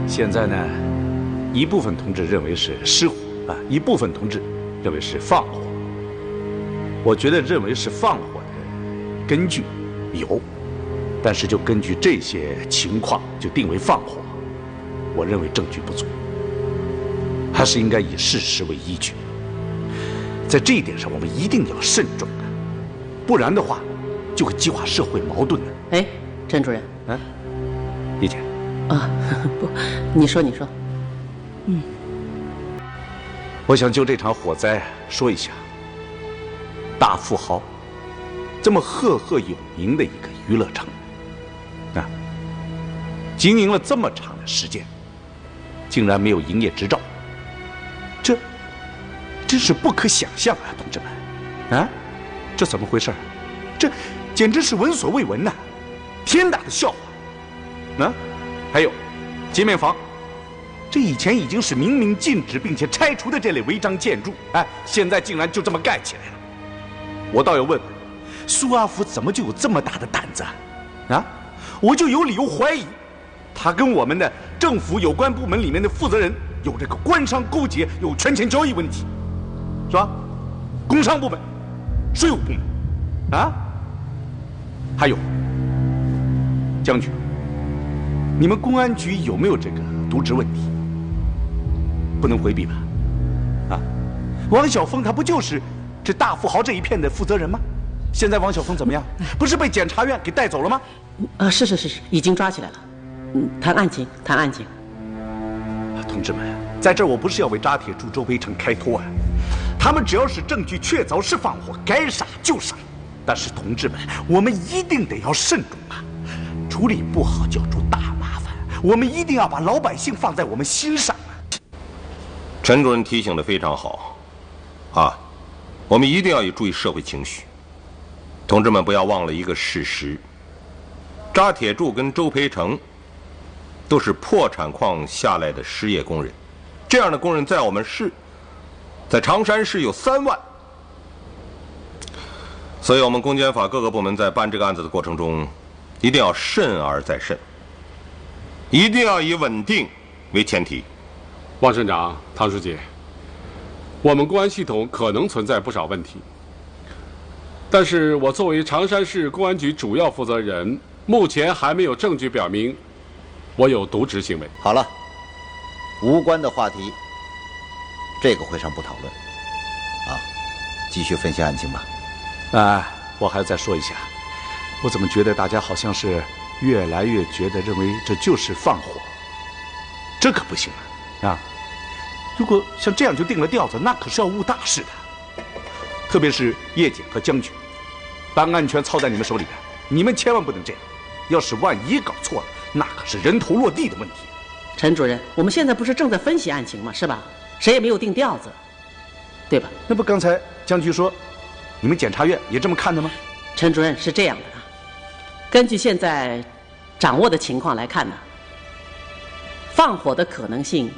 现在呢，一部分同志认为是失火啊，一部分同志认为是放火。我觉得认为是放火的根据有，但是就根据这些情况就定为放火，我认为证据不足，还是应该以事实为依据。在这一点上，我们一定要慎重啊，不然的话，就会激化社会矛盾的。哎，陈主任，叶姐。啊，不，你说。我想就这场火灾说一下，大富豪这么赫赫有名的一个娱乐城，啊，经营了这么长的时间，竟然没有营业执照，这是不可想象啊，同志们，啊，这怎么回事？这简直是闻所未闻呐，天大的笑话！啊，还有街面房。这以前已经是明明禁止并且拆除的这类违章建筑，哎，现在竟然就这么盖起来了。我倒要问问，苏阿福怎么就有这么大的胆子啊？我就有理由怀疑，他跟我们的政府有关部门里面的负责人有这个官商勾结，有权钱交易问题，是吧？工商部门、税务部门，啊，还有将军，你们公安局有没有这个渎职问题？不能回避吧？啊，王晓峰他不就是这大富豪这一片的负责人吗？现在王晓峰怎么样？不是被检察院给带走了吗？是，已经抓起来了。谈案情。同志们，在这儿我不是要为扎铁柱、周培成开脱啊，他们只要是证据确凿是放火，该杀就杀。但是同志们，我们一定得要慎重啊，处理不好就要出大麻烦。我们一定要把老百姓放在我们心上。陈主任提醒得非常好，啊，我们一定要注意社会情绪。同志们不要忘了一个事实：扎铁柱跟周培成都是破产矿下来的失业工人，这样的工人在我们市，在常山市有3万。所以，我们公检法各个部门在办这个案子的过程中，一定要慎而再慎，一定要以稳定为前提。王省长、唐书记，我们公安系统可能存在不少问题，但是我作为常山市公安局主要负责人，目前还没有证据表明我有渎职行为。好了，无关的话题，这个会上不讨论。啊，继续分析案情吧。我还要再说一下，我怎么觉得大家好像是越来越觉得认为这就是放火，这可不行啊！如果像这样就定了调子，那可是要误大事的。特别是叶姐和将军，办案权操在你们手里边，你们千万不能这样。要是万一搞错了，那可是人头落地的问题。陈主任，我们现在不是正在分析案情吗？是吧？谁也没有定调子，对吧？那不刚才将军说，你们检察院也这么看的吗？陈主任，是这样的啊，根据现在掌握的情况来看呢，放火的可能性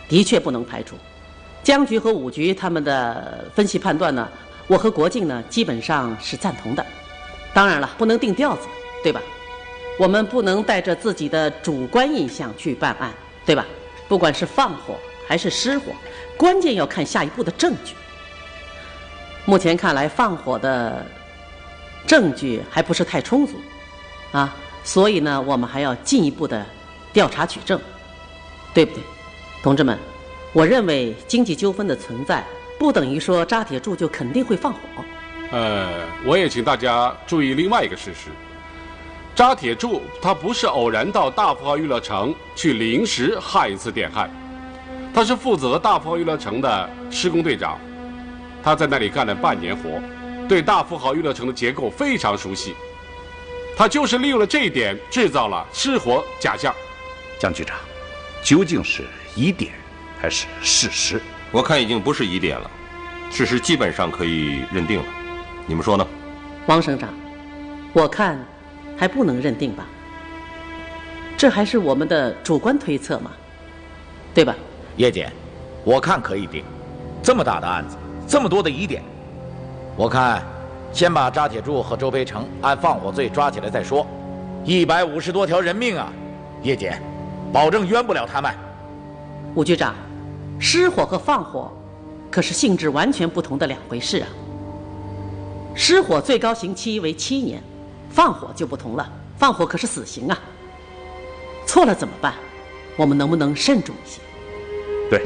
的确不能排除。江局和武局他们的分析判断呢，我和国敬呢基本上是赞同的。当然了，不能定调子，对吧？我们不能带着自己的主观印象去办案，对吧？不管是放火还是失火，关键要看下一步的证据。目前看来，放火的证据还不是太充足，啊，所以呢，我们还要进一步的调查取证，对不对，同志们？我认为经济纠纷的存在，不等于说扎铁柱就肯定会放火。我也请大家注意另外一个事实：扎铁柱他不是偶然到大富豪娱乐城去临时焊一次电焊，他是负责大富豪娱乐城的施工队长，他在那里干了半年活，对大富豪娱乐城的结构非常熟悉。他就是利用了这一点，制造了失火假象。江局长，究竟是疑点还是事实？我看已经不是疑点了，事实基本上可以认定了。你们说呢？王省长，我看还不能认定吧，这还是我们的主观推测嘛，对吧？叶姐，我看可以定。这么大的案子，这么多的疑点，我看先把扎铁柱和周培成按放火罪抓起来再说。150多条人命啊，叶姐，保证冤不了他们。武局长，失火和放火可是性质完全不同的两回事啊。失火最高刑期为7年，放火就不同了，放火可是死刑啊。错了怎么办？我们能不能慎重一些？对，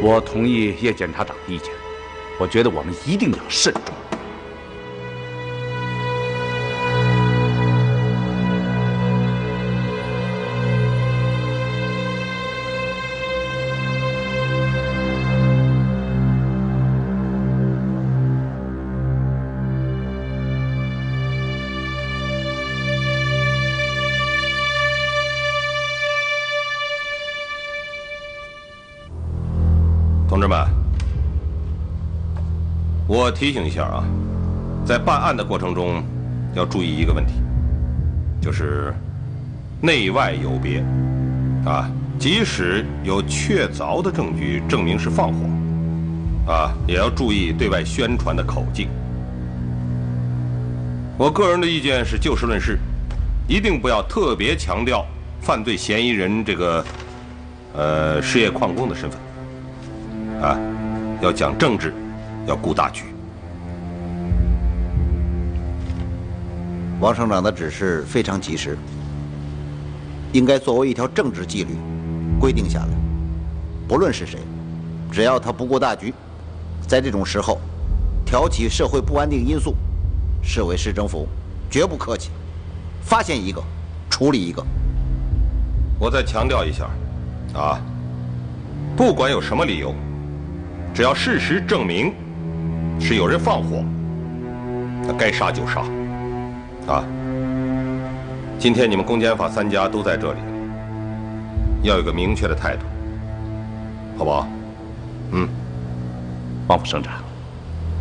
我同意叶检察长的意见，我觉得我们一定要慎重。同志们，我提醒一下啊，在办案的过程中，要注意一个问题，就是内外有别啊。即使有确凿的证据证明是放火，啊，也要注意对外宣传的口径。我个人的意见是就事论事，一定不要特别强调犯罪嫌疑人这个事业矿工的身份。啊，要讲政治，要顾大局。王省长的指示非常及时，应该作为一条政治纪律规定下来。不论是谁，只要他不顾大局，在这种时候挑起社会不安定因素，市委市政府绝不客气，发现一个处理一个。我再强调一下，啊，不管有什么理由。只要事实证明是有人放火，那该杀就杀，啊！今天你们公检法3家都在这里，要有个明确的态度，好不好？王副省长，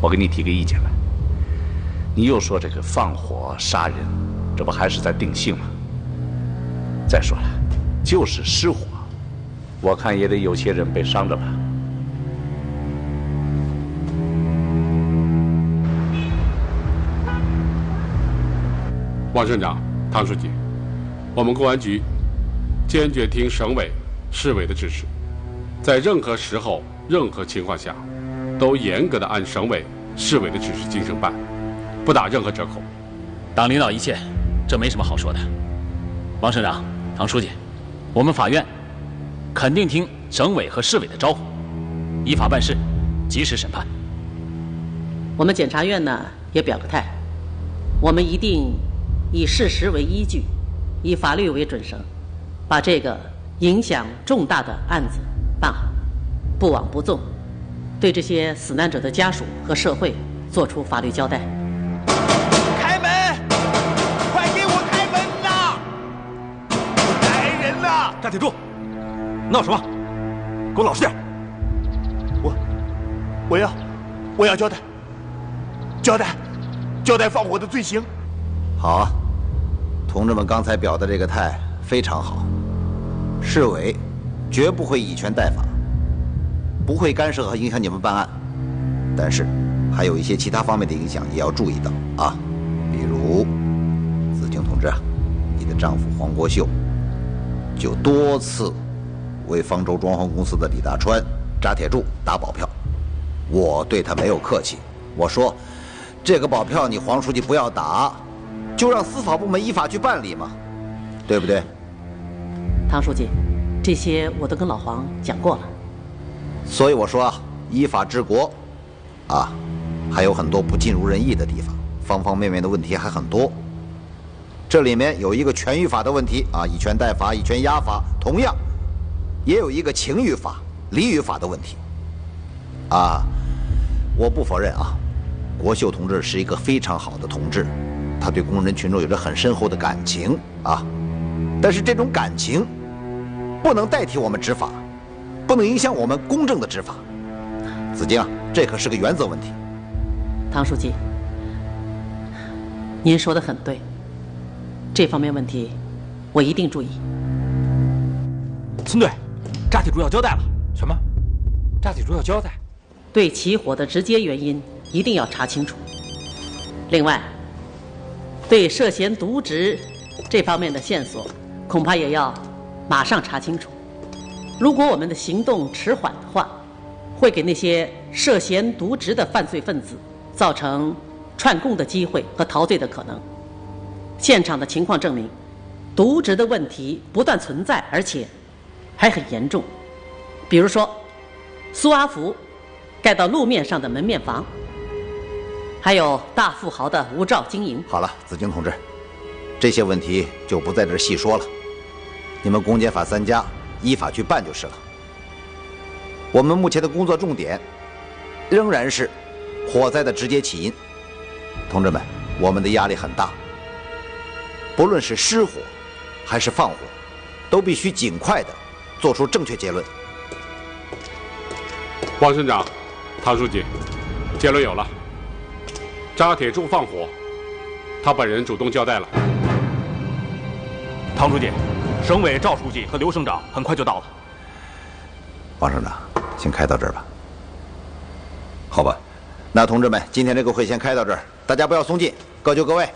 我给你提个意见吧。你又说这个放火杀人，这不还是在定性吗？再说了，就是失火，我看也得有些人被伤着吧。王省长、唐书记，我们公安局坚决听省委、市委的指示，在任何时候、任何情况下，都严格的按省委、市委的指示进行办，不打任何折扣。党领导一切，这没什么好说的。王省长、唐书记，我们法院肯定听省委和市委的招呼，依法办事，及时审判。我们检察院呢也表个态，我们一定以事实为依据，以法律为准绳，把这个影响重大的案子办好，不枉不纵，对这些死难者的家属和社会做出法律交代。开门！快给我开门呐！来人呐！张铁柱，闹什么？给我老实点！我要交代放火的罪行。好啊，同志们刚才表的这个态非常好。市委绝不会以权代法，不会干涉和影响你们办案，但是还有一些其他方面的影响也要注意到啊。比如子清同志啊，你的丈夫黄国秀就多次为方舟装潢公司的李大川、扎铁柱打保票，我对他没有客气，我说这个保票你黄书记不要打，就让司法部门依法去办理嘛，对不对？唐书记，这些我都跟老黄讲过了。所以我说啊，依法治国，啊，还有很多不尽如人意的地方，方方面面的问题还很多。这里面有一个权于法的问题啊，以权代法、以权压法，同样也有一个情于法、理于法的问题。啊，我不否认啊，国秀同志是一个非常好的同志，他对工人群众有着很深厚的感情啊，但是这种感情不能代替我们执法，不能影响我们公正的执法。子京啊，这可是个原则问题。唐书记，您说的很对，这方面问题我一定注意。村队，扎铁柱要交代了。什么？扎铁柱要交代？对起火的直接原因一定要查清楚。另外，对涉嫌渎职这方面的线索，恐怕也要马上查清楚。如果我们的行动迟缓的话，会给那些涉嫌渎职的犯罪分子造成串供的机会和逃罪的可能。现场的情况证明，渎职的问题不断存在，而且还很严重。比如说，苏阿福盖到路面上的门面房，还有大富豪的无照经营。好了，子京同志，这些问题就不在这儿细说了。你们公检法3家依法去办就是了。我们目前的工作重点仍然是火灾的直接起因。同志们，我们的压力很大，不论是失火还是放火，都必须尽快的做出正确结论。王省长，唐书记，结论有了。扎铁柱放火，他本人主动交代了。唐书记，省委赵书记和刘省长很快就到了。王省长，先开到这儿吧。好吧。那同志们，今天这个会先开到这儿，大家不要松劲，各就各位。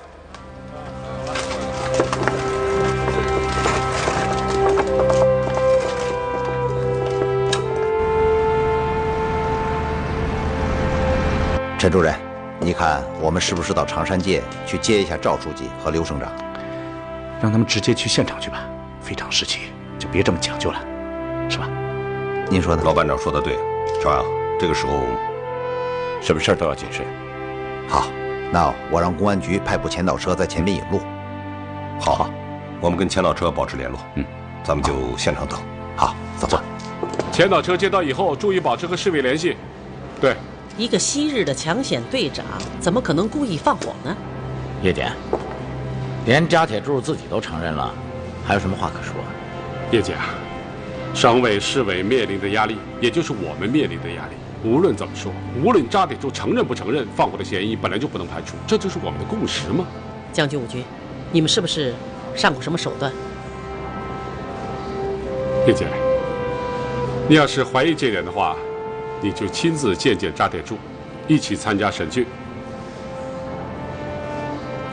陈主任，你看我们是不是到长山界去接一下赵书记和刘省长？让他们直接去现场去吧，非常时期就别这么讲究了，是吧？您说呢？老班长说的对，朝阳，这个时候什么事儿都要谨慎。好，那我让公安局派部前导车在前面引路。好，我们跟前导车保持联络。咱们就现场等。好，走。前导车接到以后，注意保持和市委联系。对。一个昔日的抢险队长，怎么可能故意放火呢？叶检，连扎铁柱自己都承认了，还有什么话可说？叶检，省委、市委面临的压力，也就是我们面临的压力。无论怎么说，无论扎铁柱承认不承认，放火的嫌疑本来就不能排除，这就是我们的共识嘛。将军、武军，你们是不是上过什么手段？叶检，你要是怀疑这点的话，你就亲自见见扎铁柱，一起参加审讯。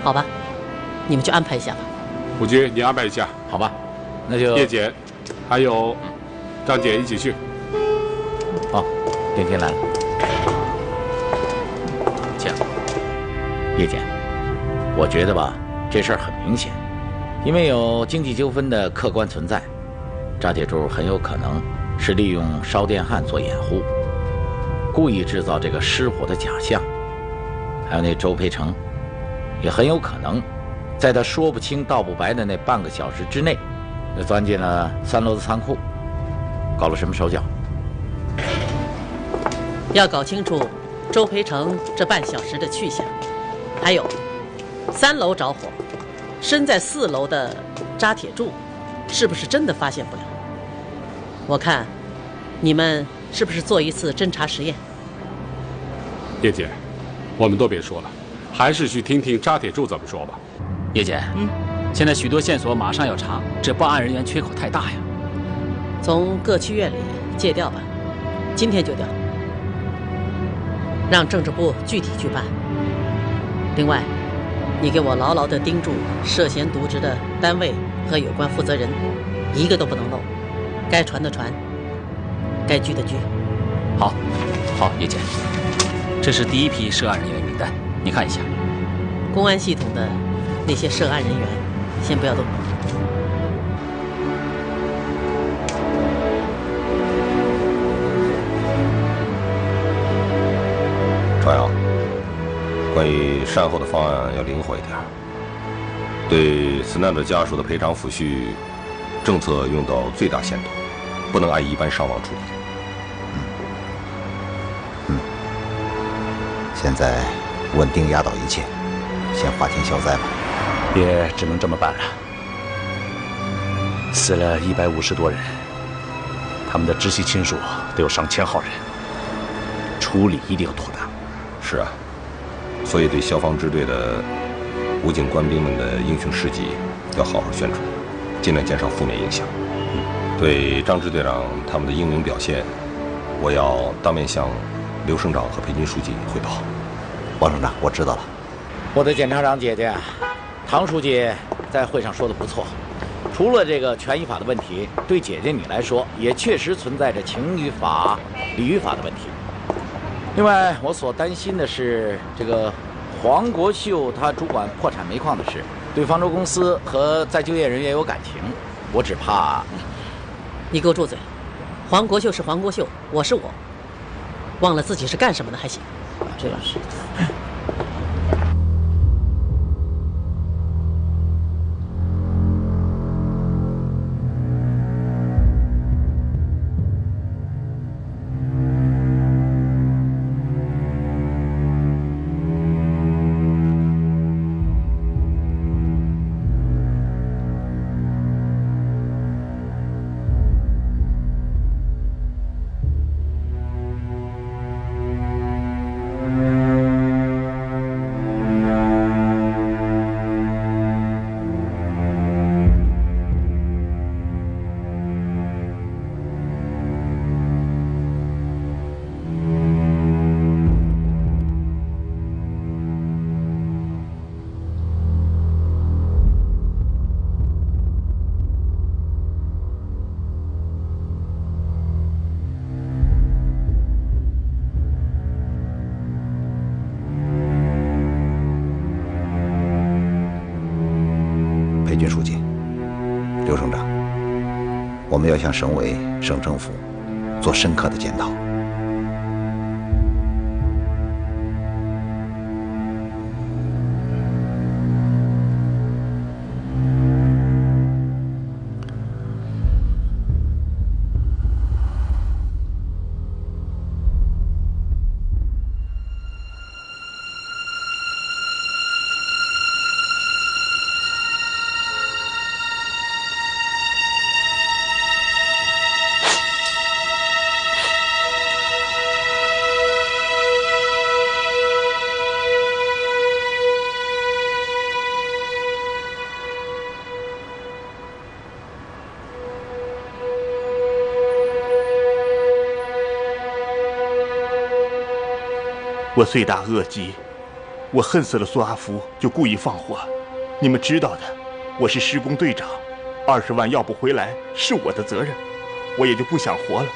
好吧，你们去安排一下吧。武军，你安排一下。好吧，那就叶检，还有张姐一起去。好，电梯来了。请。叶检，我觉得吧，这事儿很明显，因为有经济纠纷的客观存在，扎铁柱很有可能是利用烧电焊做掩护，故意制造这个失火的假象。还有那周培成，也很有可能在他说不清道不白的那半个小时之内，就钻进了3楼的仓库，搞了什么手脚。要搞清楚周培成这半小时的去向，还有3楼着火，身在4楼的扎铁柱是不是真的发现不了？我看你们是不是做一次侦查实验？叶姐，我们都别说了，还是去听听扎铁柱怎么说吧。叶姐，现在许多线索马上要查，这办案人员缺口太大呀。从各区院里借调吧，今天就调，让政治部具体去办。另外，你给我牢牢地盯住涉嫌渎职的单位和有关负责人，一个都不能漏。该传的传，该拘的拘。好，好，叶检，这是第一批涉案人员名单，你看一下。公安系统的那些涉案人员，先不要动。朝阳，关于善后的方案要灵活一点，对死难者家属的赔偿抚恤政策用到最大限度，不能按一般伤亡处理。现在稳定压倒一切，先化天消灾吧。也只能这么办了。死了150多人，他们的直系亲属都有上千号人，处理一定要妥当。是啊，所以对消防支队的武警官兵们的英雄事迹要好好宣传，尽量减少负面影响。对张支队长他们的英明表现，我要当面向刘省长和裴军书记汇报。王省长，我知道了。我的检察长姐姐，唐书记在会上说的不错，除了这个权益法的问题，对姐姐你来说，也确实存在着情与法、理与法的问题。另外，我所担心的是，这个黄国秀他主管破产煤矿的事，对方舟公司和再就业人员有感情，我只怕……你给我住嘴！黄国秀是黄国秀，我是我，忘了自己是干什么的还行。这样是。裴军书记、刘省长，我们要向省委、省政府做深刻的检讨。我罪大恶极，我恨死了苏阿福，就故意放火。你们知道的，我是施工队长，20万要不回来是我的责任，我也就不想活了，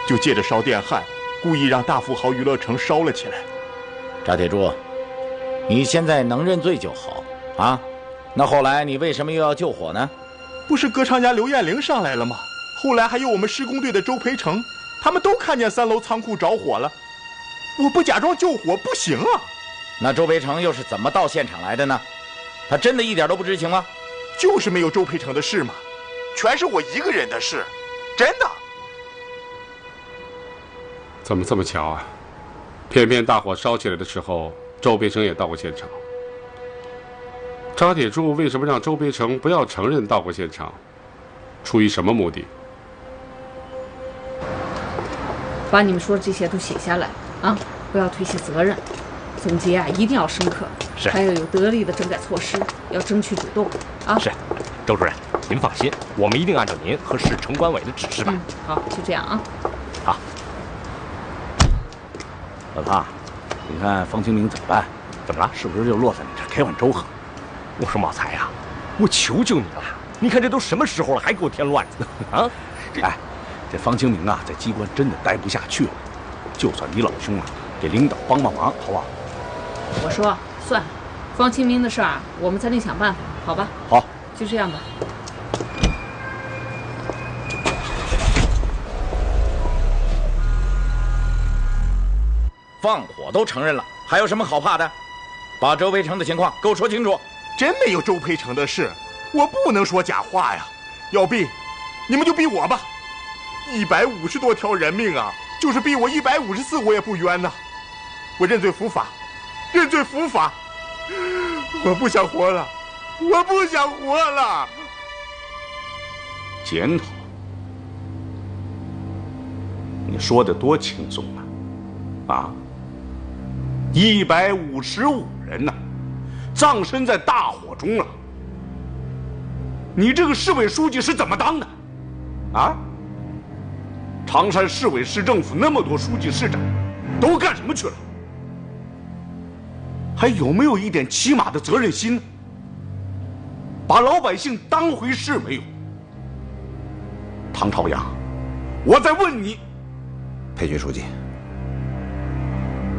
就借着烧电焊，故意让大富豪娱乐城烧了起来。查铁柱，你现在能认罪就好啊。那后来你为什么又要救火呢？不是歌唱家刘艳玲上来了吗？后来还有我们施工队的周培成，他们都看见3楼仓库着火了。我不假装救火不行啊！那周培成又是怎么到现场来的呢？他真的一点都不知情吗？就是没有周培成的事嘛，全是我一个人的事，真的。怎么这么巧啊？偏偏大火烧起来的时候，周培成也到过现场。查铁柱为什么让周培成不要承认到过现场？出于什么目的？把你们说的这些都写下来啊，不要推卸责任。总结啊，一定要深刻，是，还要有得力的整改措施，要争取主动啊。是，周主任，您放心，我们一定按照您和市城管委的指示办。好，就这样啊。好。老唐，你看方清明怎么办？怎么了？是不是就落在你这开碗粥喝？我说茂才呀，我求求你了，你看这都什么时候了，还给我添乱子啊！这方清明啊，在机关真的待不下去了。就算你老兄啊，给领导帮帮忙，好不好？我说算了，方清明的事儿啊，我们再另想办法，好吧？好，就这样吧。放火都承认了，还有什么好怕的？把周培成的情况给我说清楚。真没有周培成的事，我不能说假话呀。要逼，你们就逼我吧。150多条人命啊，就是逼我154，我也不冤呐。我认罪伏法，认罪伏法。我不想活了，我不想活了。检讨？你说的多轻松啊！155人呐，葬身在大火中了。你这个市委书记是怎么当的？啊？常山市委市政府那么多书记市长，都干什么去了？还有没有一点起码的责任心呢？把老百姓当回事没有？唐朝阳，我在问你，裴军书记，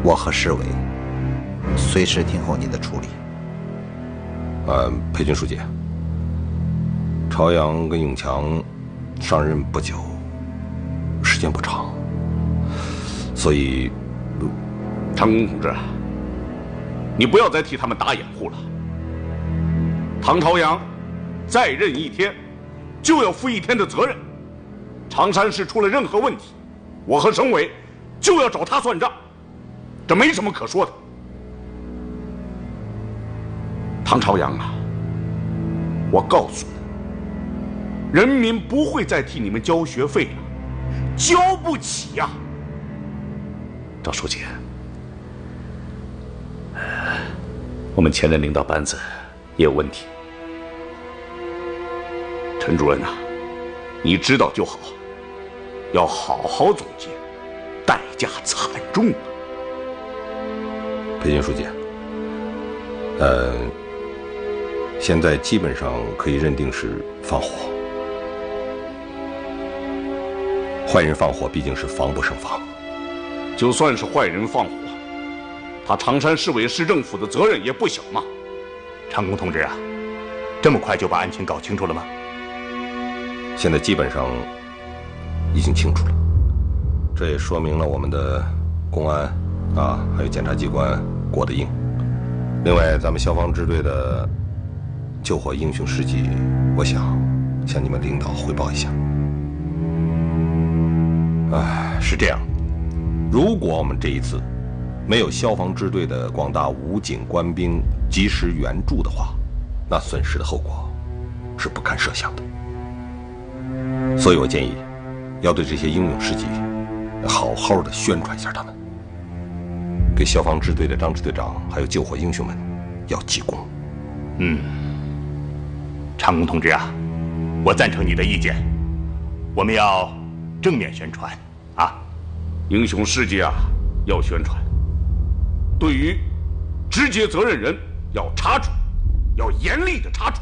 我和市委随时听候你的处理。裴军书记，朝阳跟永强上任不久，时间不长，所以，长工同志，你不要再替他们打掩护了。唐朝阳再任一天，就要负一天的责任。常山市出了任何问题，我和省委就要找他算账，这没什么可说的。唐朝阳啊，我告诉你，人民不会再替你们交学费了，交不起呀。赵书记，我们前任领导班子也有问题。陈主任呐，你知道就好，要好好总结，代价惨重啊。裴军书记，现在基本上可以认定是放火。坏人放火毕竟是防不胜防，就算是坏人放火，他常山市委市政府的责任也不小嘛。长工同志啊，这么快就把案情搞清楚了吗？现在基本上已经清楚了，这也说明了我们的公安啊，还有检察机关过得硬。另外，咱们消防支队的救火英雄事迹，我想向你们领导汇报一下。是这样，如果我们这一次没有消防支队的广大武警官兵及时援助的话，那损失的后果是不堪设想的。所以我建议，要对这些英勇事迹好好的宣传一下他们，给消防支队的张支队长还有救火英雄们要记功。长工同志啊，我赞成你的意见，我们要正面宣传啊，英雄事迹啊要宣传，对于直接责任人要查处，要严厉的查处。